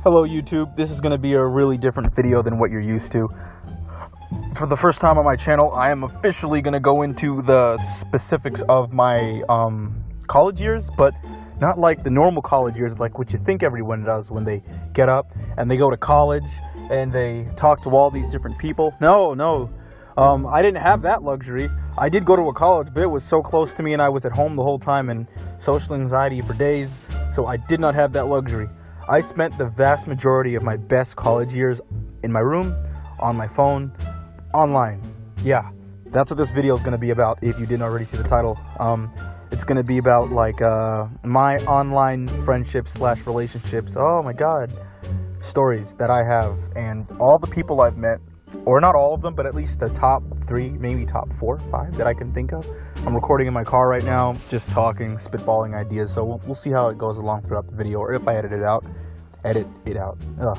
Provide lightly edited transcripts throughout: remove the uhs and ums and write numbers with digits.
Hello YouTube, this is going to be a really different video than what you're used to. For the first time on my channel, I am officially going to go into the specifics of my college years, but not like the normal college years, like what you think everyone does when they get up and they go to college and they talk to all these different people. No, I didn't have that luxury. I did go to a college, but it was so close to me and I was at home the whole time and social anxiety for days, so I did not have that luxury. I spent the vast majority of my best college years in my room, on my phone, online. Yeah, that's what this video is going to be about if you didn't already see the title. It's going to be about like my online friendships / relationships. Oh my god. Stories that I have and all the people I've met, or not all of them, but at least the top 3, maybe top 4, 5 that I can think of. I'm recording in my car right now, just talking, spitballing ideas, so we'll see how it goes along throughout the video, or if I edit it out. Ugh,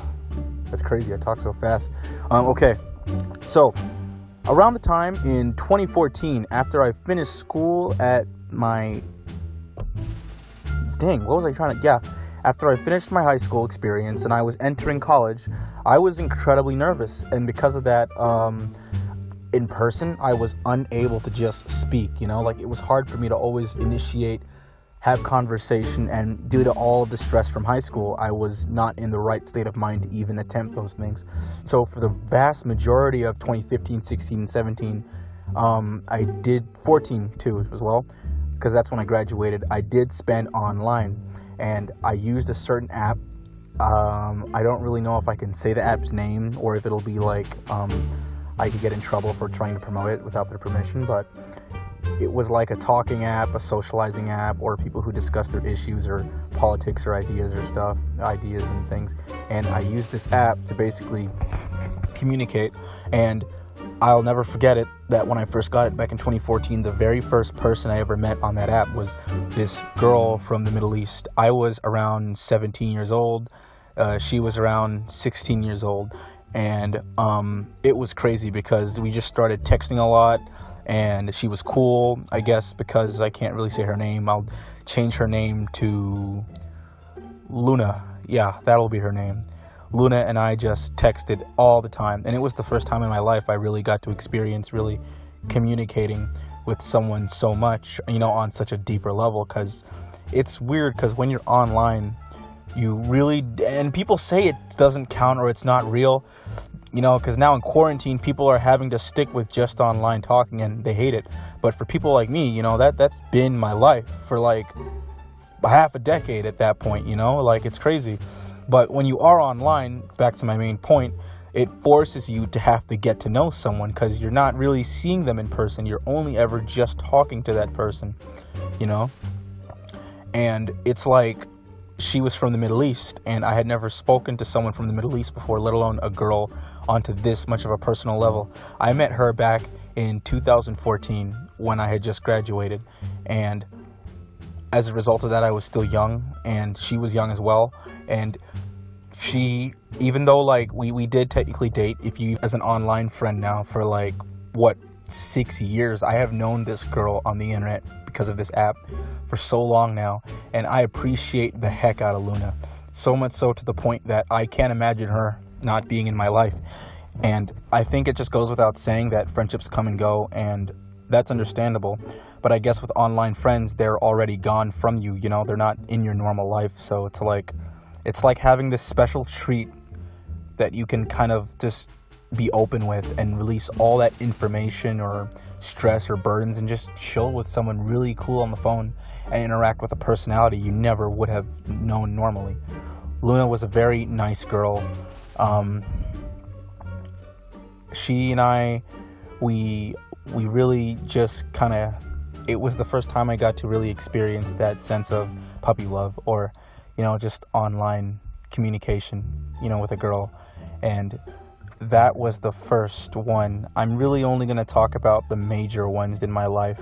that's crazy, I talk so fast. Okay, so around the time in 2014, after I finished school at my... after I finished my high school experience and I was entering college, I was incredibly nervous, and because of that, in person, I was unable to just speak, you know, like it was hard for me to always initiate, have conversation, and due to all of the stress from high school, I was not in the right state of mind to even attempt those things. So for the vast majority of 2015, 16, and 17, I did 14 too as well, because that's when I graduated. I did spend online, and I used a certain app. I don't really know if I can say the app's name or if it'll be like I could get in trouble for trying to promote it without their permission, but it was like a talking app, a socializing app, or people who discuss their issues or politics or ideas and things. And I used this app to basically communicate, and I'll never forget it, that when I first got it back in 2014, the very first person I ever met on that app was this girl from the Middle East. I was around 17 years old. She was around 16 years old. And it was crazy because we just started texting a lot, and she was cool, I guess, because I can't really say her name. I'll change her name to Luna. Yeah, that'll be her name. Luna and I just texted all the time, and it was the first time in my life I really got to experience really communicating with someone so much, you know, on such a deeper level, because it's weird, because when you're online, you really, and people say it doesn't count or it's not real, you know, because now in quarantine, people are having to stick with just online talking and they hate it. But for people like me, you know, that's been my life for like half a decade at that point, you know, like it's crazy. But when you are online, back to my main point, it forces you to have to get to know someone, because you're not really seeing them in person. You're only ever just talking to that person, you know. And it's like, she was from the Middle East, and I had never spoken to someone from the Middle East before, let alone a girl onto this much of a personal level. I met her back in 2014 when I had just graduated, and as a result of that, I was still young, and she was young as well. And she, even though like we did technically date, if you as an online friend now for like 6 years, I have known this girl on the internet because of this app for so long now, and I appreciate the heck out of Luna, so much so to the point that I can't imagine her not being in my life. And I think it just goes without saying that friendships come and go, and that's understandable, but I guess with online friends, they're already gone from you, you know, they're not in your normal life. So it's like having this special treat that you can kind of just be open with and release all that information or stress or burdens and just chill with someone really cool on the phone and interact with a personality you never would have known normally. Luna was a very nice girl. She and I, we really just kind of, it was the first time I got to really experience that sense of puppy love, or, you know, just online communication, you know, with a girl. And that was the first one. I'm really only going to talk about the major ones in my life.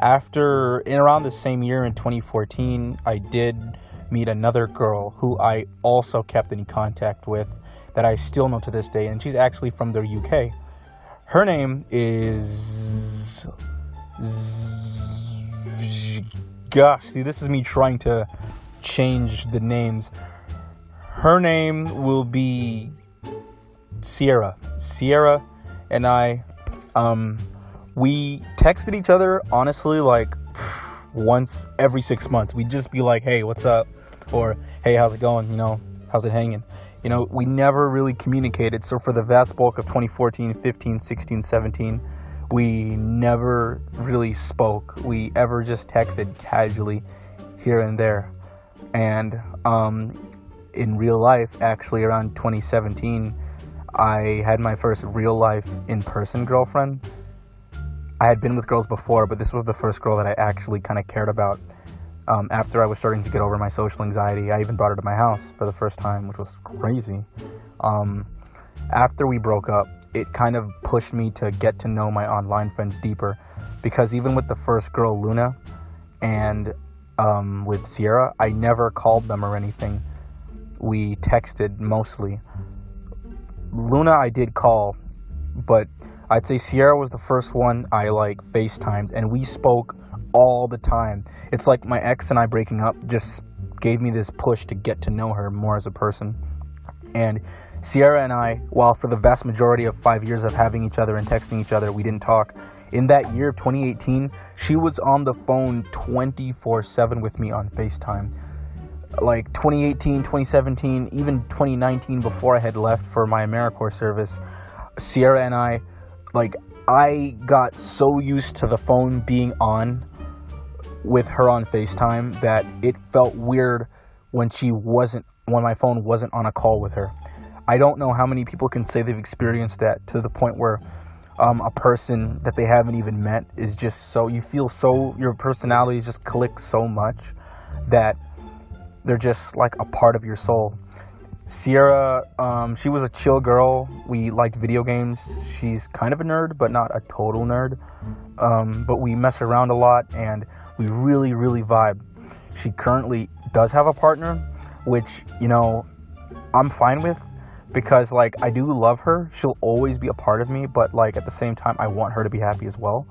In around the same year in 2014, I did meet another girl who I also kept in contact with, that I still know to this day, and she's actually from the UK. Her name is... Gosh, see, this is me trying to change the names. Her name will be Sierra. Sierra and I, we texted each other, honestly, like, once every 6 months. We'd just be like, hey, what's up? Or, hey, how's it going? You know, how's it hanging? You know, we never really communicated. So for the vast bulk of 2014, 15, 16, 17, we never really spoke. We ever just texted casually here and there. And in real life, actually, around 2017, I had my first real life in-person girlfriend. I had been with girls before, but this was the first girl that I actually kind of cared about. After I was starting to get over my social anxiety, I even brought her to my house for the first time, which was crazy. After we broke up, it kind of pushed me to get to know my online friends deeper, because even with the first girl, Luna, and with Sierra, I never called them or anything. We texted mostly. Luna I did call, but I'd say Sierra was the first one I FaceTimed, and we spoke all the time. It's like my ex and I breaking up just gave me this push to get to know her more as a person. And Sierra and I, while for the vast majority of 5 years of having each other and texting each other, we didn't talk. In that year of 2018, she was on the phone 24/7 with me on FaceTime. Like 2018, 2017, even 2019, before I had left for my AmeriCorps service, Sierra and I got so used to the phone being on with her on FaceTime that it felt weird when my phone wasn't on a call with her. I don't know how many people can say they've experienced that, to the point where a person that they haven't even met is just your personality just clicks so much that they're just like a part of your soul. Sierra, she was a chill girl. We liked video games. She's kind of a nerd, but not a total nerd. But we mess around a lot, and we really, really vibe. She currently does have a partner, which, I'm fine with, because, I do love her. She'll always be a part of me, but, at the same time, I want her to be happy as well.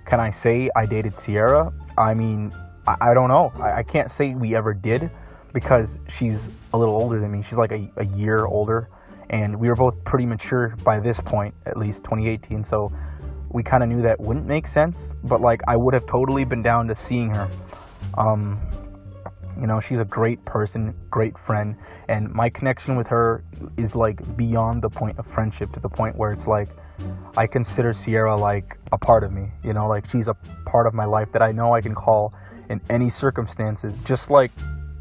Can I say I dated Sierra? I mean, I don't know. I can't say we ever did, because she's a little older than me. She's like a year older, and we were both pretty mature by this point, at least 2018, so we kind of knew that wouldn't make sense, but I would have totally been down to seeing her. She's a great person, great friend, and my connection with her is beyond the point of friendship, to the point where it's I consider Sierra a part of me, she's a part of my life that I know I can call in any circumstances, just like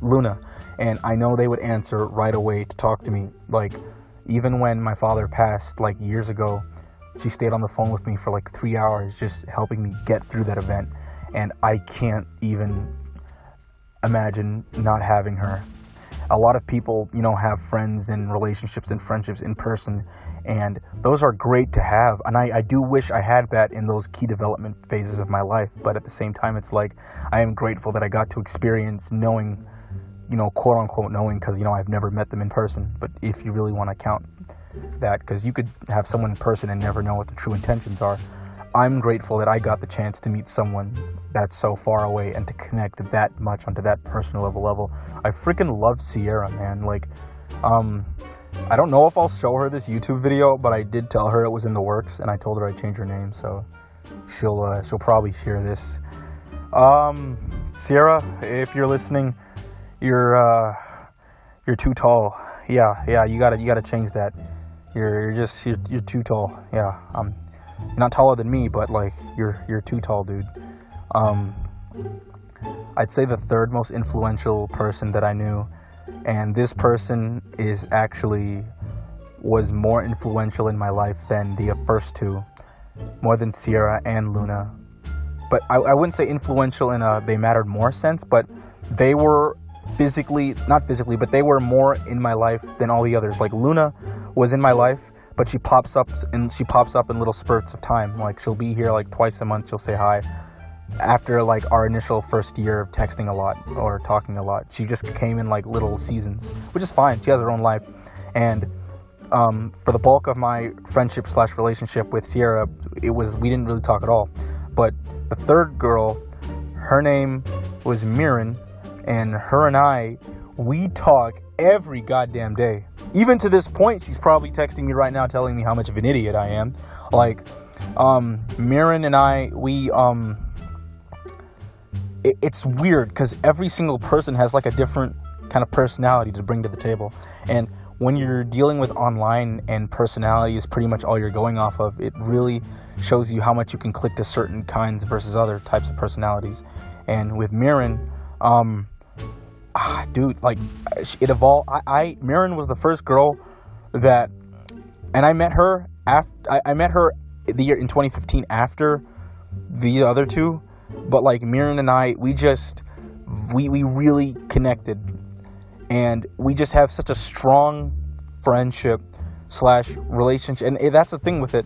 Luna, and I know they would answer right away to talk to me. Even when my father passed years ago, she stayed on the phone with me for 3 hours, just helping me get through that event, and I can't even imagine not having her. A lot of people, have friends and relationships and friendships in person, and those are great to have, and I do wish I had that in those key development phases of my life, but at the same time, it's I am grateful that I got to experience knowing, quote unquote knowing, because I've never met them in person, but if you really want to count that, because you could have someone in person and never know what the true intentions are. I'm grateful that I got the chance to meet someone that's so far away and to connect that much onto that personal level. I freaking love Sierra, man. I don't know if I'll show her this YouTube video, but I did tell her it was in the works, and I told her I'd change her name, so she'll probably hear this. Sierra, if you're listening, you're too tall. Yeah, you gotta change that. You're too tall. Yeah, you're not taller than me, but you're too tall, dude. I'd say the third most influential person that I knew, and this person was more influential in my life than the first two, more than Sierra and Luna. But I wouldn't say influential in a they mattered more sense, but they were not physically, but they were more in my life than all the others. Luna was in my life, but she pops up in little spurts of time. She'll be here twice a month. She'll say hi. After our initial first year of texting a lot or talking a lot, she just came in little seasons, which is fine. She has her own life. And for the bulk of my friendship / relationship with Sierra, we didn't really talk at all. But the third girl, her name was Mirren, and her and we talk every goddamn day. Even to this point, she's probably texting me right now telling me how much of an idiot I am. Like, Mirren and I, it's weird because every single person has like a different kind of personality to bring to the table. And when you're dealing with online and personality is pretty much all you're going off of, it really shows you how much you can click to certain kinds versus other types of personalities. And with Mirren, dude, like, it evolved. Mirren was the first girl that, and I met her I met her the year in 2015 after the other two, but like Mirren and I, we really connected, and we just have such a strong friendship / relationship, and that's the thing with it.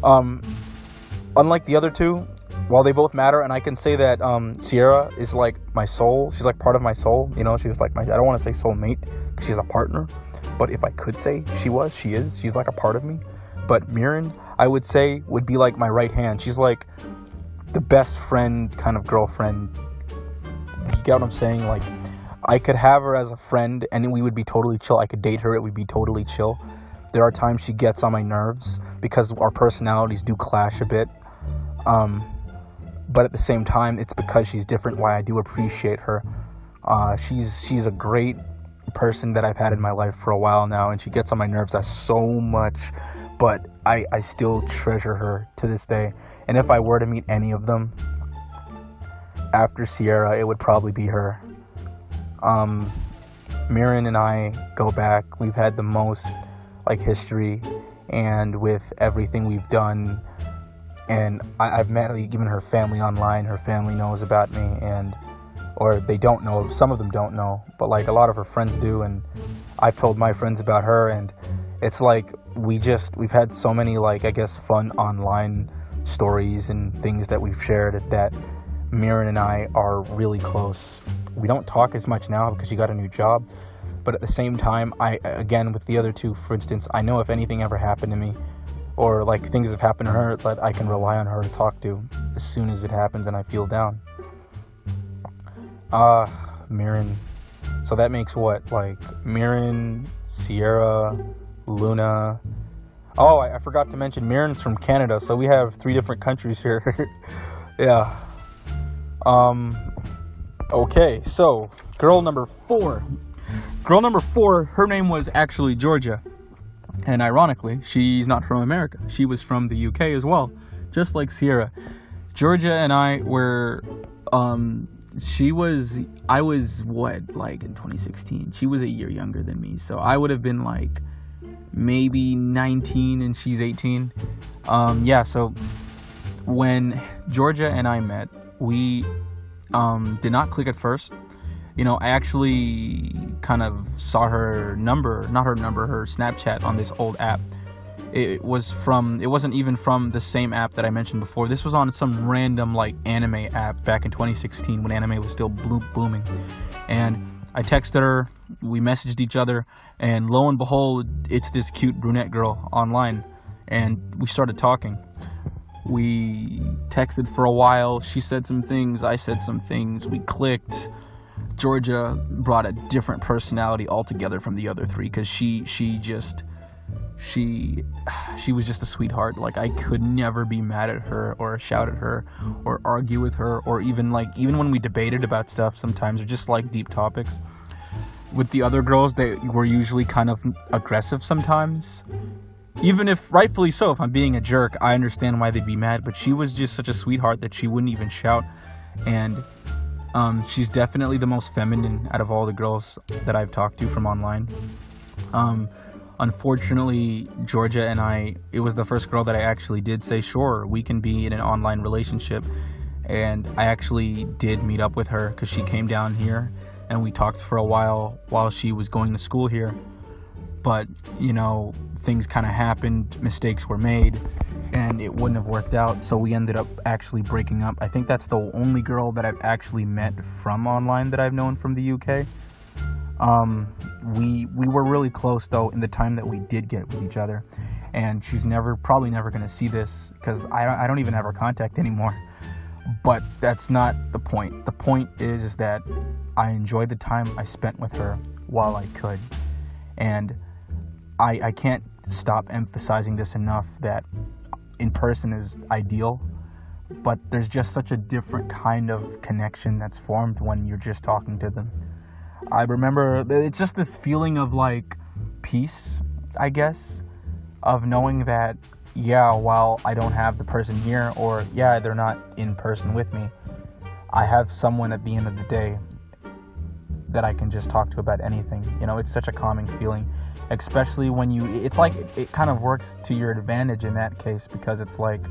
Unlike the other two, while they both matter, and I can say that Sierra is like my soul. She's like part of my soul. You know, she's like I don't want to say soulmate because she's a partner, but if I could say she is. She's like a part of me. But Mirren, I would say, would be like my right hand. She's like the best friend kind of girlfriend. You get what I'm saying? Like, I could have her as a friend and we would be totally chill. I could date her, it would be totally chill. There are times she gets on my nerves because our personalities do clash a bit. But at the same time, it's because she's different why I do appreciate her. She's a great person that I've had in my life for a while now, and she gets on my nerves so much, but I still treasure her to this day. And if I were to meet any of them after Sierra, it would probably be her. Mirren and I go back. We've had the most like history, and with everything we've done, and I've met, given her family online. Her family knows about me, or they don't know. Some of them don't know, but like a lot of her friends do, and I've told my friends about her, and it's like we've had so many, like, I guess, fun online stories and things that we've shared that Mirren and I are really close. We don't talk as much now because she got a new job, but at the same time, again, with the other two, for instance, I know if anything ever happened to me, or like things have happened to her, that I can rely on her to talk to as soon as it happens and I feel down. Mirren. So that makes what? Like Mirren, Sierra, Luna. Oh, I forgot to mention Mirren's from Canada, so we have 3 different countries here. Yeah. Okay, so girl number 4. Girl number 4, her name was actually Georgia. And ironically, she's not from America. She was from the UK as well, just like Sierra. Georgia and I were, I was what, like in 2016? She was a year younger than me, so I would have been like maybe 19 and she's 18. Yeah, so when Georgia and I met, we did not click at first. You know, I actually kind of saw her Snapchat on this old app. It wasn't even from the same app that I mentioned before. This was on some random, like, anime app back in 2016 when anime was still booming. And I texted her, we messaged each other, and lo and behold, it's this cute brunette girl online. And we started talking. We texted for a while. She said some things, I said some things, we clicked. Georgia brought a different personality altogether from the other 3 because she was just a sweetheart. Like, I could never be mad at her or shout at her or argue with her, or even when we debated about stuff sometimes, or just like deep topics. With the other girls, they were usually kind of aggressive sometimes. Even if, rightfully so, if I'm being a jerk, I understand why they'd be mad, but she was just such a sweetheart that she wouldn't even shout. And she's definitely the most feminine out of all the girls that I've talked to from online. Unfortunately, Georgia and I, it was the first girl that I actually did say, sure, we can be in an online relationship. And I actually did meet up with her because she came down here and we talked for a while she was going to school here. But, you know, things kind of happened, mistakes were made, and it wouldn't have worked out, so we ended up actually breaking up. I think that's the only girl that I've actually met from online that I've known from the UK. We were really close, though, in the time that we did get with each other, and she's probably never going to see this, because I don't even have her contact anymore. But that's not the point. The point is that I enjoyed the time I spent with her. while I could. And I can't stop emphasizing this enough, that in person is ideal, but there's just such a different kind of connection that's formed when you're just talking to them. I remember it's just this feeling of like peace, I guess, of knowing that, yeah, while I don't have the person here, or yeah, they're not in person with me, I have someone at the end of the day that I can just talk to about anything. You know, it's such a calming feeling, especially when it's like it kind of works to your advantage in that case, because it's like,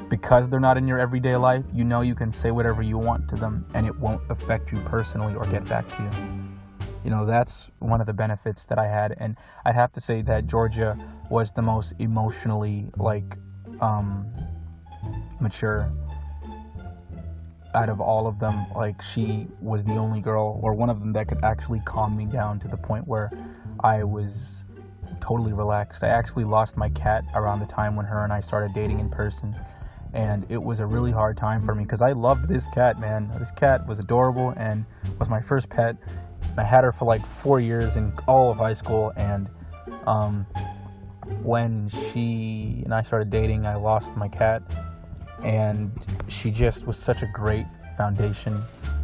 because they're not in your everyday life, you know, you can say whatever you want to them and it won't affect you personally or get back to you. You know, that's one of the benefits that I had. And I'd have to say that Georgia was the most emotionally mature out of all of them. Like, she was the only girl, or one of them, that could actually calm me down to the point where I was totally relaxed. I actually lost my cat around the time when her and I started dating in person, and it was a really hard time for me because I loved this cat, man. This cat was adorable and was my first pet. I had her for like 4 years in all of high school, and when she and I started dating, I lost my cat, and she just was such a great foundation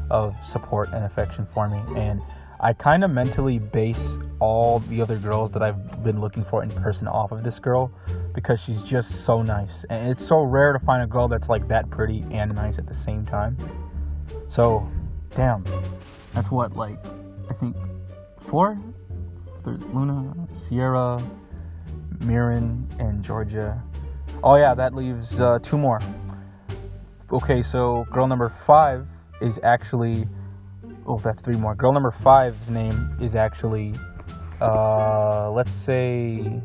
of support and affection for me. And I kind of mentally base all the other girls that I've been looking for in person off of this girl, because she's just so nice. And it's so rare to find a girl that's like that pretty and nice at the same time. So, damn, that's what, like, I think 4? There's Luna, Sierra, Mirren, and Georgia. Oh yeah, that leaves 2 more. Okay, so girl number 5 is actually... Oh, that's 3 more. Girl number 5's name is actually... let's say...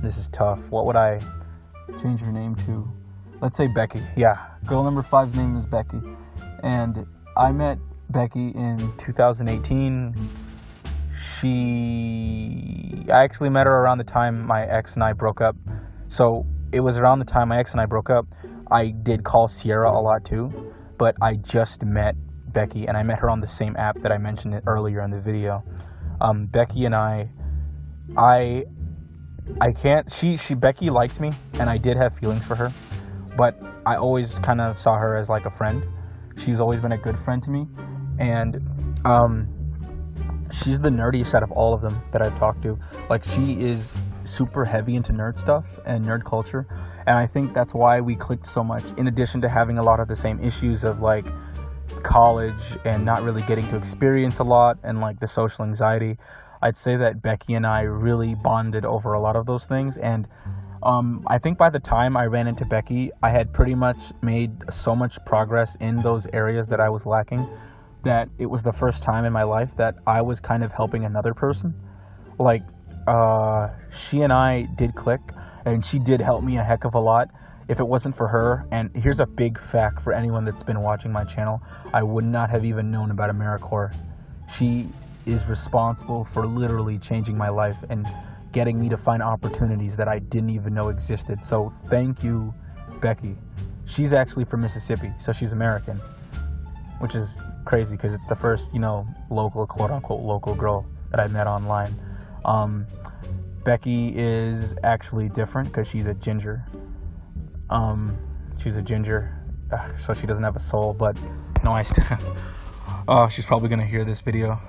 this is tough. What would I change her name to? Let's say Becky. Yeah, girl number 5's name is Becky. And I met Becky in 2018. I actually met her around the time my ex and I broke up. So it was around the time my ex and I broke up. I did call Sierra a lot too, but I just met Becky, and I met her on the same app that I mentioned it earlier in the video. Becky and Becky liked me, and I did have feelings for her, but I always kind of saw her as like a friend. She's always been a good friend to me, and she's the nerdiest out of all of them that I've talked to. Like, she is super heavy into nerd stuff and nerd culture, and I think that's why we clicked so much, in addition to having a lot of the same issues of like college and not really getting to experience a lot, and like the social anxiety. I'd say that Becky and I really bonded over a lot of those things, and I think by the time I ran into Becky, I had pretty much made so much progress in those areas that I was lacking, that it was the first time in my life that I was kind of helping another person. Like, she and I did click, and she did help me a heck of a lot. If it wasn't for her, and here's a big fact for anyone that's been watching my channel, I would not have even known about AmeriCorps. She is responsible for literally changing my life and getting me to find opportunities that I didn't even know existed. So thank you, Becky. She's actually from Mississippi, so she's American, which is crazy because it's the first, local, quote-unquote local girl that I met online. Becky is actually different because she's a ginger. She's a ginger, so she doesn't have a soul, but no, I still... Oh, she's probably gonna hear this video.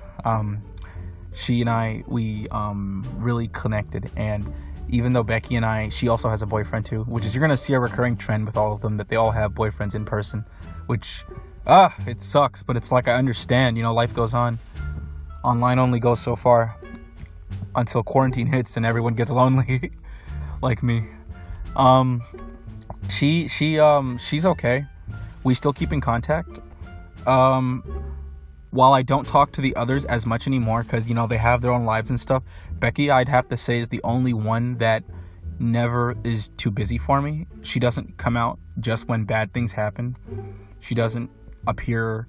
She and I, we really connected, and even though Becky and I, she also has a boyfriend too, which is, you're gonna see a recurring trend with all of them, that they all have boyfriends in person, which, it sucks, but it's like, I understand, life goes on. Online only goes so far until quarantine hits and everyone gets lonely, like me. She's okay. We still keep in contact. While I don't talk to the others as much anymore, because, they have their own lives and stuff, Becky, I'd have to say, is the only one that never is too busy for me. She doesn't come out just when bad things happen. She doesn't appear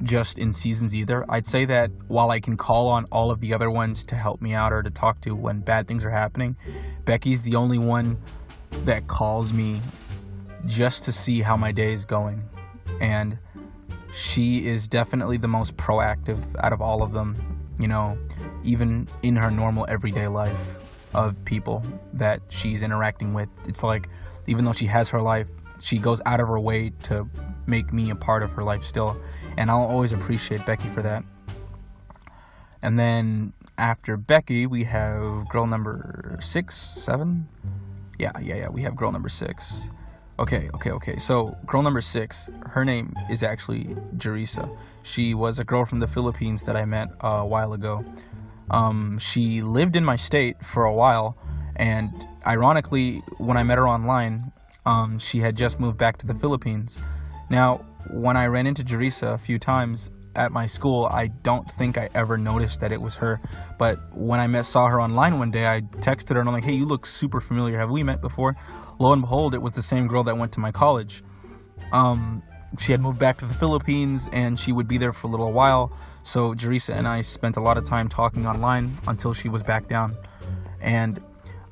just in seasons either. I'd say that while I can call on all of the other ones to help me out or to talk to when bad things are happening, Becky's the only one that calls me just to see how my day is going. And she is definitely the most proactive out of all of them, you know, even in her normal everyday life of people that she's interacting with. It's like, even though she has her life, she goes out of her way to make me a part of her life still, and I'll always appreciate Becky for that. And then after Becky, we have girl number 6, 7. Yeah. We have girl number 6. Okay. So girl number 6, her name is actually Jerisa. She was a girl from the Philippines that I met a while ago. She lived in my state for a while, and ironically, when I met her online, she had just moved back to the Philippines. Now, when I ran into Jerisa a few times at my school, I don't think I ever noticed that it was her. But when I saw her online one day, I texted her and I'm like, hey, you look super familiar. Have we met before? Lo and behold, it was the same girl that went to my college. She had moved back to the Philippines and she would be there for a little while. So Jerisa and I spent a lot of time talking online until she was back down. And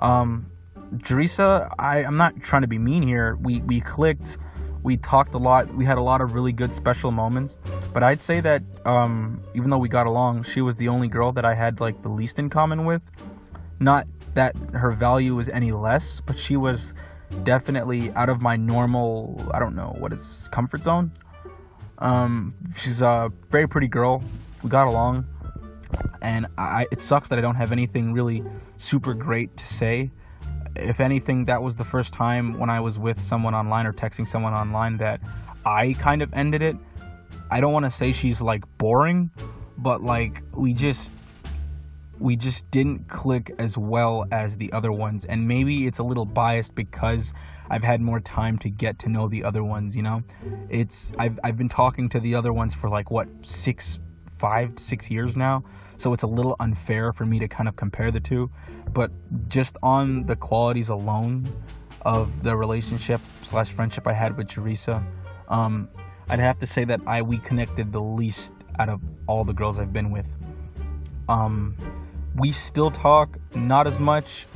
Jerisa, I'm not trying to be mean here. We clicked. We talked a lot. We had a lot of really good special moments. But I'd say that even though we got along, she was the only girl that I had like the least in common with. Not that her value was any less, but she was definitely out of my normal, I don't know, what is comfort zone. She's a very pretty girl. We got along. And it sucks that I don't have anything really super great to say. If anything, that was the first time when I was with someone online or texting someone online that I kind of ended it. I don't want to say she's like boring, but like we just didn't click as well as the other ones. And maybe it's a little biased because I've had more time to get to know the other ones, you know. I've been talking to the other ones for like what, 5 to 6 years now. So it's a little unfair for me to kind of compare the two. But just on the qualities alone of the relationship / friendship I had with Jerisa, I'd have to say that we connected the least out of all the girls I've been with. We still talk, not as much.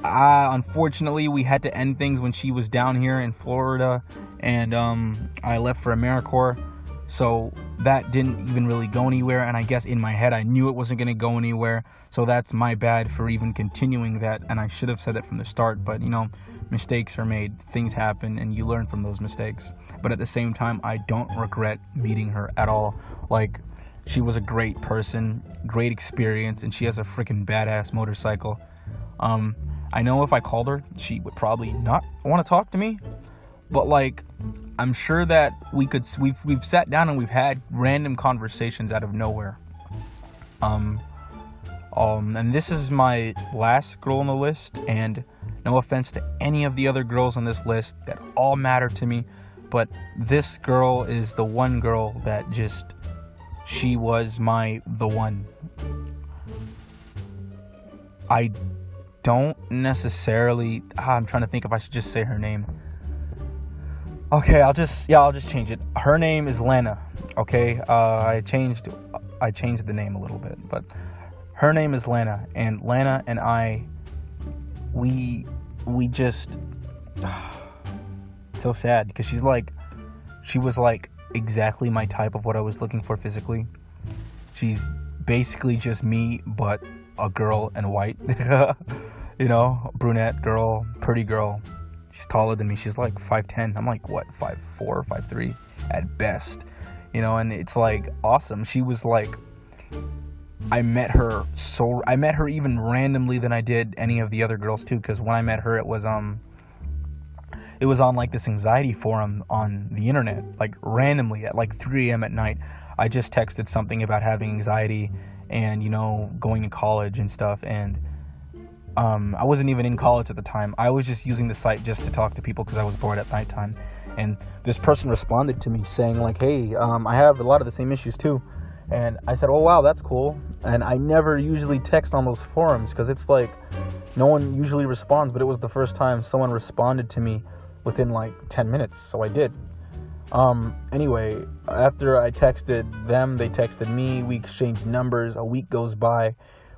Unfortunately, we had to end things when she was down here in Florida, and I left for AmeriCorps. So that didn't even really go anywhere, and I guess in my head I knew it wasn't going to go anywhere, so that's my bad for even continuing that, and I should have said that from the start. But you know, mistakes are made, things happen, and you learn from those mistakes. But at the same time, I don't regret meeting her at all. Like, she was a great person, great experience, and she has a freaking badass motorcycle. I know if I called her, she would probably not want to talk to me, but like, I'm sure that we've sat down and we've had random conversations out of nowhere. And this is my last girl on the list, and no offense to any of the other girls on this list that all matter to me, but this girl is the one girl that she was the one. I don't necessarily, I'm trying to think if I should just say her name. Okay, I'll just change it. Her name is Lana. Okay, I changed the name a little bit, but her name is Lana, and Lana and I, we just so sad because she was like exactly my type of what I was looking for physically. She's basically just me, but a girl and white. You know, brunette girl, pretty girl. She's taller than me. She's like 5'10". I'm like, what, 5'4", 5'3" at best. You know, and it's like awesome. She was like, I met her even randomly than I did any of the other girls too, because when I met her, it was on like this anxiety forum on the internet, like randomly at like 3 a.m. at night. I just texted something about having anxiety and, you know, going to college and stuff, and I wasn't even in college at the time. I was just using the site just to talk to people because I was bored at nighttime. And this person responded to me saying like, hey, I have a lot of the same issues too. And I said, oh wow, that's cool. And I never usually text on those forums because it's like no one usually responds, but it was the first time someone responded to me within like 10 minutes, so I did. Anyway, after I texted them, they texted me, we exchanged numbers, a week goes by,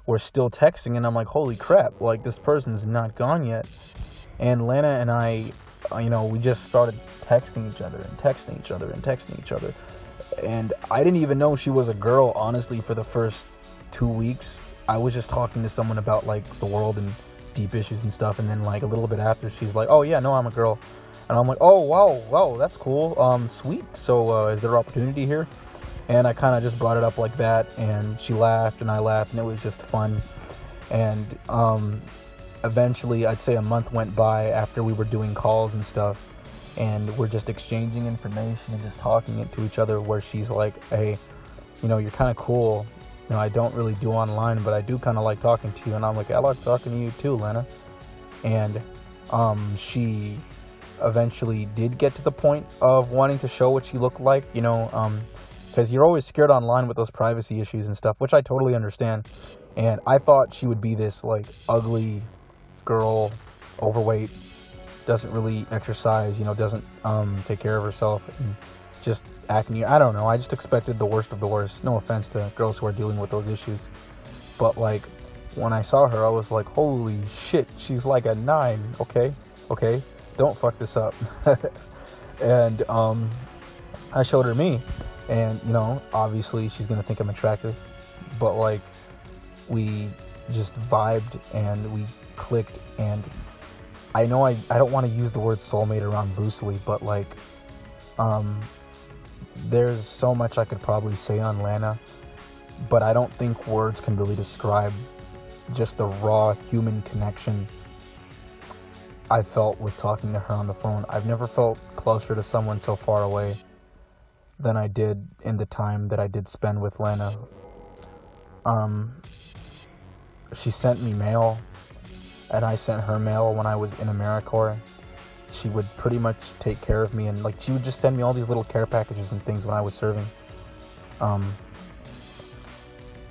we're still texting, and I'm like, holy crap, like this person's not gone yet. And Lana and I, you know, we just started texting each other and texting each other and texting each other. And I didn't even know she was a girl, honestly, for the first 2 weeks. I was just talking to someone about like the world and deep issues and stuff, and then like a little bit after, she's like, "Oh yeah, no, I'm a girl," and I'm like, "Oh wow, that's cool, sweet. So is there opportunity here?" And I kind of just brought it up like that, and she laughed, and I laughed, and it was just fun. And eventually, I'd say a month went by after we were doing calls and stuff, and we're just exchanging information and just talking it to each other, where she's like, "Hey, you're kind of cool. I don't really do online, but I do kind of like talking to you." And I'm like, "I like talking to you too, Lena." And she eventually did get to the point of wanting to show what she looked like, because you're always scared online with those privacy issues and stuff, which I totally understand. And I thought she would be this like ugly girl, overweight, doesn't really exercise, doesn't take care of herself, and just acne. I don't know. I just expected the worst of the worst. No offense to girls who are dealing with those issues, but like when I saw her, I was like, holy shit, she's like a 9. Okay, don't fuck this up. And I showed her me, and obviously she's gonna think I'm attractive, but like we just vibed and we clicked. And I know I don't want to use the word soulmate around Bruce Lee, but like there's so much I could probably say on Lana, but I don't think words can really describe just the raw human connection I felt with talking to her on the phone. I've never felt closer to someone so far away than I did in the time that I did spend with Lana. She sent me mail, and I sent her mail when I was in AmeriCorps. She would pretty much take care of me, and like she would just send me all these little care packages and things when I was serving.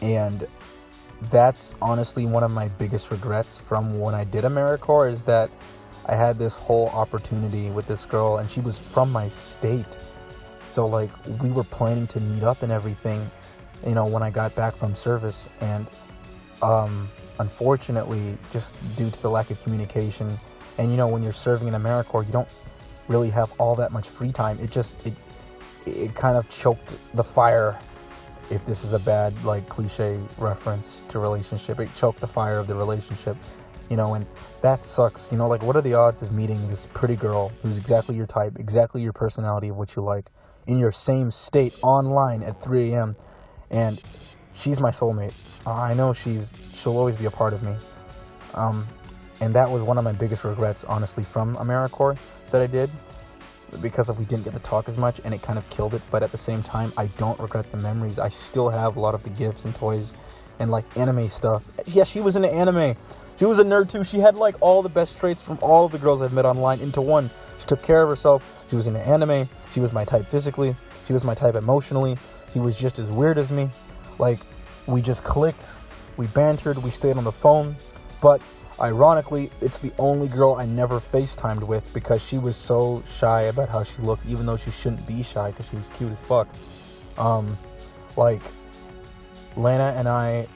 And that's honestly one of my biggest regrets from when I did AmeriCorps, is that I had this whole opportunity with this girl, and she was from my state. So like we were planning to meet up and everything, when I got back from service. And unfortunately, just due to the lack of communication, and when you're serving in AmeriCorps, you don't really have all that much free time. It kind of choked the fire, if this is a bad like cliche reference to relationship. It choked the fire of the relationship, and that sucks. Like, what are the odds of meeting this pretty girl who's exactly your type, exactly your personality of what you like, in your same state, online at 3 a.m. and she's my soulmate. I know she'll always be a part of me. And that was one of my biggest regrets, honestly, from AmeriCorps that I did, because we didn't get to talk as much, and it kind of killed it. But at the same time, I don't regret the memories. I still have a lot of the gifts and toys and like anime stuff. Yeah, she was into anime. She was a nerd too. She had like all the best traits from all of the girls I've met online into one. She took care of herself. She was into anime. She was my type physically. She was my type emotionally. She was just as weird as me. Like, we just clicked. We bantered. We stayed on the phone. But ironically, it's the only girl I never FaceTimed with, because she was so shy about how she looked, even though she shouldn't be shy because she was cute as fuck. Like, Lana and I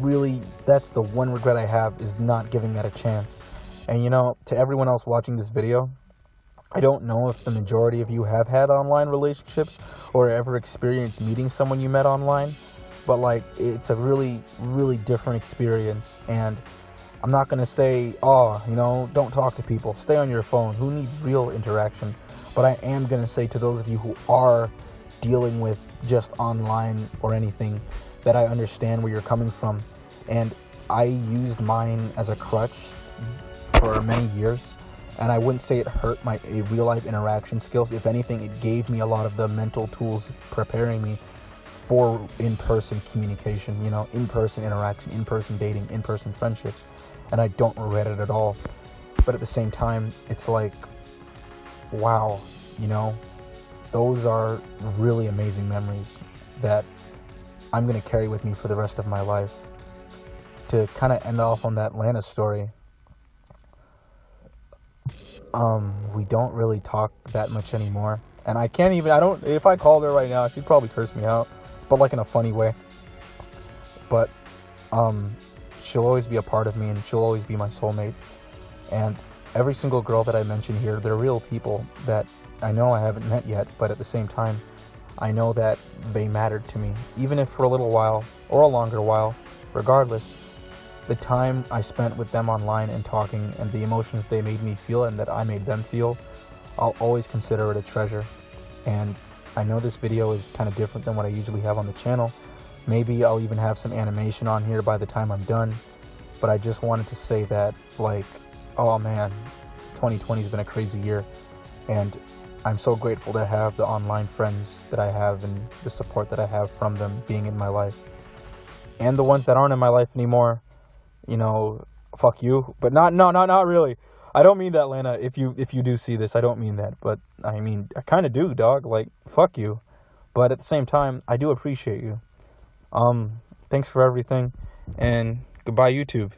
really, that's the one regret I have, is not giving that a chance. And to everyone else watching this video, I don't know if the majority of you have had online relationships or ever experienced meeting someone you met online, but like, it's a really, really different experience. And I'm not going to say, don't talk to people, stay on your phone, who needs real interaction? But I am going to say to those of you who are dealing with just online or anything, that I understand where you're coming from. And I used mine as a crutch for many years, and I wouldn't say it hurt my real life interaction skills. If anything, it gave me a lot of the mental tools preparing me for in-person communication, in-person interaction, in-person dating, in-person friendships. And I don't regret it at all. But at the same time, it's like, wow, those are really amazing memories that I'm going to carry with me for the rest of my life. To kind of end off on that Lana story, we don't really talk that much anymore. And if I called her right now, she'd probably curse me out, but like in a funny way. But, she'll always be a part of me, and she'll always be my soulmate. And every single girl that I mention here, they're real people that I know I haven't met yet, but at the same time, I know that they mattered to me, even if for a little while or a longer while. Regardless, the time I spent with them online and talking and the emotions they made me feel and that I made them feel, I'll always consider it a treasure. And I know this video is kind of different than what I usually have on the channel. Maybe I'll even have some animation on here by the time I'm done. But I just wanted to say that, like, oh man, 2020 has been a crazy year. And I'm so grateful to have the online friends that I have and the support that I have from them being in my life. And the ones that aren't in my life anymore, you know, fuck you. But not really. I don't mean that, Lana. If you do see this, I don't mean that. But I mean, I kind of do, dog. Like, fuck you. But at the same time, I do appreciate you. Thanks for everything, and goodbye, YouTube.